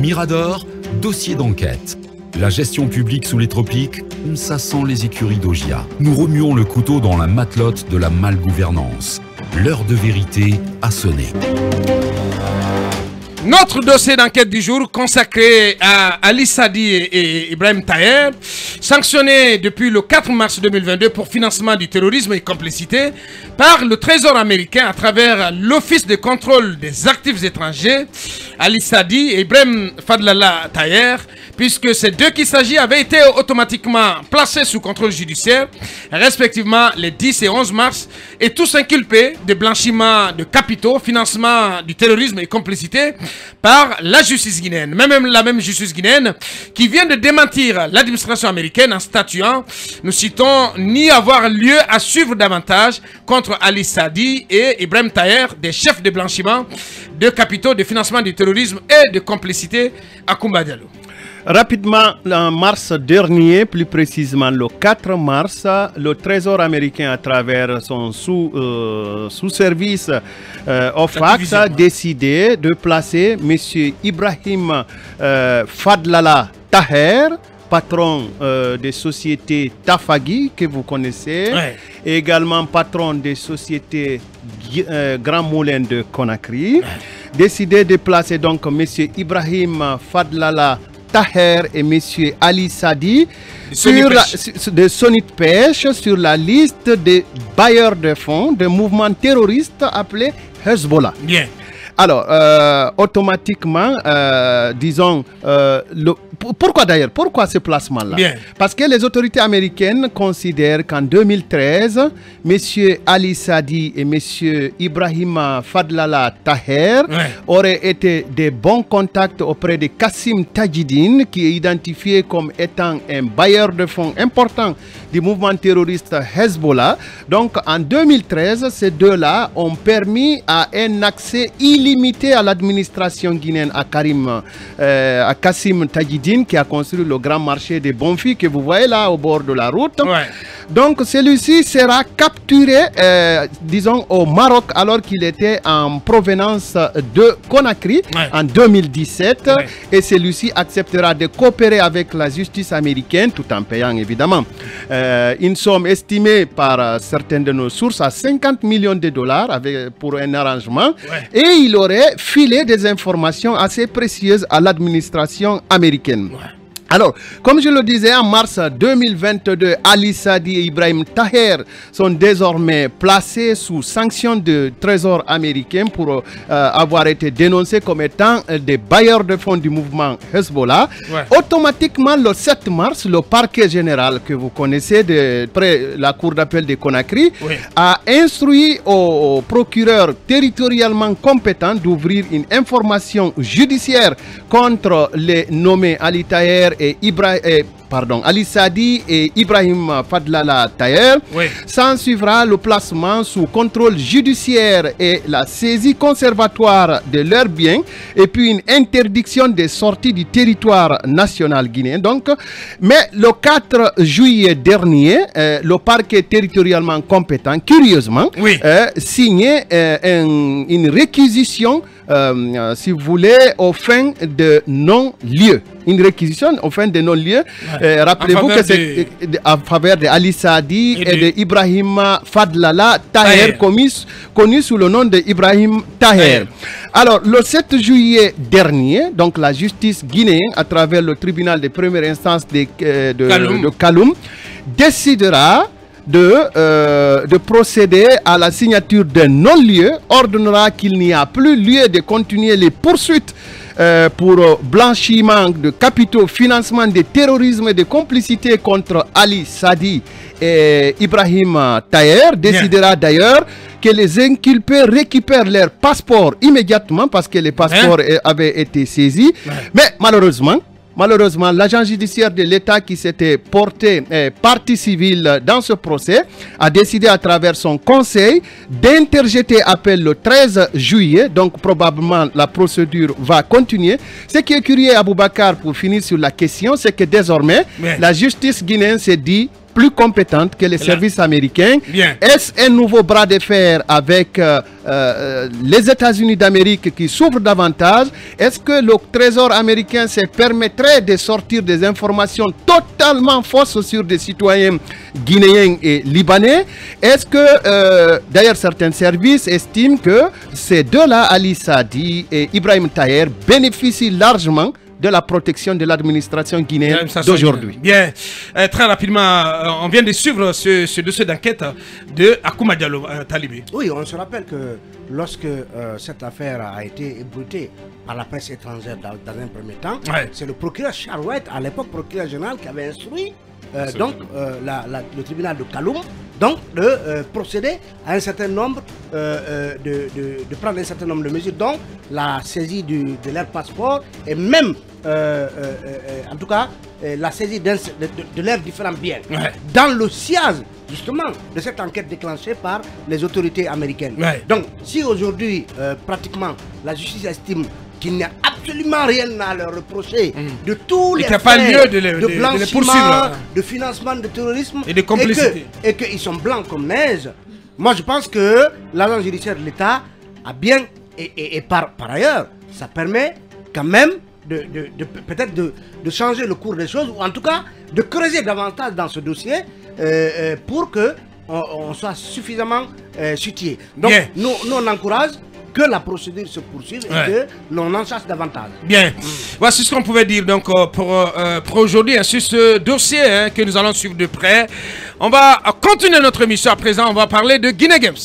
Mirador, dossier d'enquête. La gestion publique sous les tropiques, ça sent les écuries d'Augia. Nous remuons le couteau dans la matelote de la malgouvernance. L'heure de vérité a sonné. Notre dossier d'enquête du jour consacré à Ali Sadi et Ibrahim Taher, sanctionnés depuis le 4 mars 2022 pour financement du terrorisme et complicité par le Trésor américain à travers l'Office de contrôle des actifs étrangers, Ali Sadi et Ibrahim Fadlallah Taher, puisque ces deux qu'il s'agit avaient été automatiquement placés sous contrôle judiciaire, respectivement les 10 et 11 mars, et tous inculpés de blanchiment de capitaux, financement du terrorisme et complicité par la justice guinéenne. Même la même justice guinéenne qui vient de démentir l'administration américaine en statuant, nous citons, ni avoir lieu à suivre davantage contre Ali Sadi et Ibrahim Taher, des chefs de blanchiment de capitaux, de financement du terrorisme et de complicité à Koumba Diallo. Rapidement, en mars dernier, plus précisément le 4 mars, le Trésor américain, à travers son sous-service OFAC, a décidé de placer M. Ibrahim Fadlallah Taher, patron des sociétés Tafagi, que vous connaissez, et également patron des sociétés Grand Moulin de Conakry, décidé de placer donc M. Ibrahim Fadlallah Taher et M. Ali Sadi de Sonit Pêche sur la liste des bailleurs de fonds de mouvements terroristes appelés Hezbollah. Bien. Alors, automatiquement, disons, pourquoi d'ailleurs? Pourquoi ce placement-là? Parce que les autorités américaines considèrent qu'en 2013, M. Ali Sadi et M. Ibrahim Fadlallah Taher auraient été des bons contacts auprès de Kassim Tajidine, qui est identifié comme étant un bailleur de fonds important du mouvement terroriste Hezbollah. Donc, en 2013, ces deux-là ont permis à un accès illimité à l'administration guinéenne, à Kassim Tajidine, qui a construit le grand marché des Bonfils que vous voyez là au bord de la route. Donc celui-ci sera capturé, disons, au Maroc alors qu'il était en provenance de Conakry en 2017. Et celui-ci acceptera de coopérer avec la justice américaine tout en payant évidemment une somme estimée par certaines de nos sources à 50 millions de dollars pour un arrangement. Et il aurait filé des informations assez précieuses à l'administration américaine. Alors, comme je le disais, en mars 2022, Ali Sadi et Ibrahim Taher sont désormais placés sous sanction du Trésor américain pour avoir été dénoncés comme étant des bailleurs de fonds du mouvement Hezbollah. Automatiquement, le 7 mars, le parquet général que vous connaissez près la cour d'appel de Conakry a instruit au procureur territorialement compétent d'ouvrir une information judiciaire contre les nommés Ali Taher et Ali Sadi et Ibrahim Fadlallah Taher. S'en suivra le placement sous contrôle judiciaire et la saisie conservatoire de leurs biens, et puis une interdiction des sorties du territoire national guinéen. Donc, mais le 4 juillet dernier, le parquet territorialement compétent, curieusement, signait une réquisition, si vous voulez, aux fins de non-lieu. Une réquisition aux fins de non-lieu. Rappelez-vous que c'est en faveur de Ali Sadi et de Ibrahim Fadlallah Taher, connu sous le nom de Ibrahim Taher. Alors, le 7 juillet dernier, donc la justice guinéenne, à travers le tribunal de première instance de Kaloum, décidera de procéder à la signature d'un non-lieu, ordonnera qu'il n'y a plus lieu de continuer les poursuites pour blanchiment de capitaux, financement de terrorisme et de complicité contre Ali Sadi et Ibrahim Taher. Décidera d'ailleurs que les inculpés récupèrent leur passeport immédiatement parce que les passeports avaient été saisis. Mais malheureusement, l'agent judiciaire de l'État qui s'était porté partie civile dans ce procès a décidé à travers son conseil d'interjeter appel le 13 juillet. Donc probablement la procédure va continuer. Ce qui est curieux, Aboubakar, pour finir sur la question, c'est que désormais la justice guinéenne s'est dit plus compétente que les services américains. Est-ce un nouveau bras de fer avec les États-Unis d'Amérique qui souffrent davantage? Est-ce que le Trésor américain se permettrait de sortir des informations totalement fausses sur des citoyens guinéens et libanais? Est-ce que, d'ailleurs, certains services estiment que ces deux-là, Ali Sadi et Ibrahim Taher, bénéficient largement de la protection de l'administration guinéenne d'aujourd'hui. Bien, très rapidement, on vient de suivre ce dossier d'enquête de Akouma Diallo, Talibé. Oui, on se rappelle que lorsque cette affaire a été ébruitée par la presse étrangère dans un premier temps, c'est le procureur Charles White, à l'époque procureur général, qui avait instruit le tribunal de Kaloum de procéder à un certain nombre, de prendre un certain nombre de mesures, dont la saisie de leur passeport et même, en tout cas, la saisie de leurs différents biens. Dans le sillage, justement, de cette enquête déclenchée par les autorités américaines. Donc, si aujourd'hui, pratiquement, la justice estime qu'il n'y a absolument rien à leur reprocher de tous les faits de blanchiment, de financement de terrorisme et de complicité, et qu'ils sont blancs comme neige, moi je pense que l'agence judiciaire de l'État a bien, et par ailleurs, ça permet quand même peut-être de changer le cours des choses, ou en tout cas de creuser davantage dans ce dossier pour que on soit suffisamment situé. Donc nous on encourage que la procédure se poursuive et que l'on en chasse davantage. Bien. Voici ce qu'on pouvait dire donc pour aujourd'hui sur ce dossier que nous allons suivre de près. On va continuer notre émission à présent. On va parler de Guinée Games.